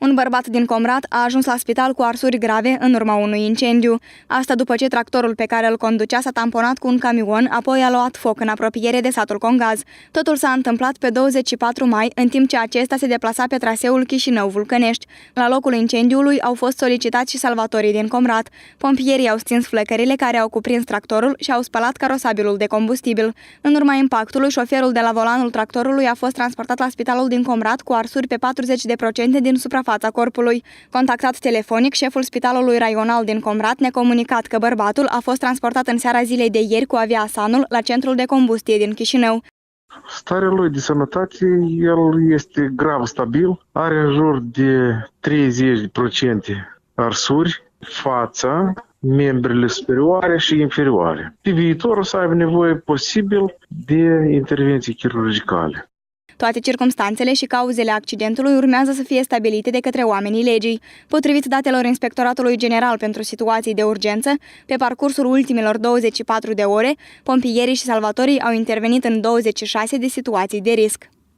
Un bărbat din Comrat a ajuns la spital cu arsuri grave în urma unui incendiu. Asta după ce tractorul pe care îl conducea s-a tamponat cu un camion, apoi a luat foc în apropiere de satul Congaz. Totul s-a întâmplat pe 24 mai, în timp ce acesta se deplasa pe traseul Chișinău-Vulcănești. La locul incendiului au fost solicitați și salvatorii din Comrat. Pompierii au stins flăcările care au cuprins tractorul și au spălat carosabilul de combustibil. În urma impactului, șoferul de la volanul tractorului a fost transportat la spitalul din Comrat cu arsuri pe 40% din suprafața corpului. Contactat telefonic, șeful spitalului raional din Comrat ne-a comunicat că bărbatul a fost transportat în seara zilei de ieri cu Aviasanul la centrul de combustie din Chișinău. Starea lui de sănătate, el este grav stabil, are în jur de 30% arsuri, fața, membrele superioare și inferioare. Pe viitor o să aibă nevoie posibil de intervenții chirurgicale. Toate circumstanțele și cauzele accidentului urmează să fie stabilite de către oamenii legii. Potrivit datelor Inspectoratului General pentru Situații de Urgență, pe parcursul ultimelor 24 de ore, pompierii și salvatorii au intervenit în 26 de situații de risc.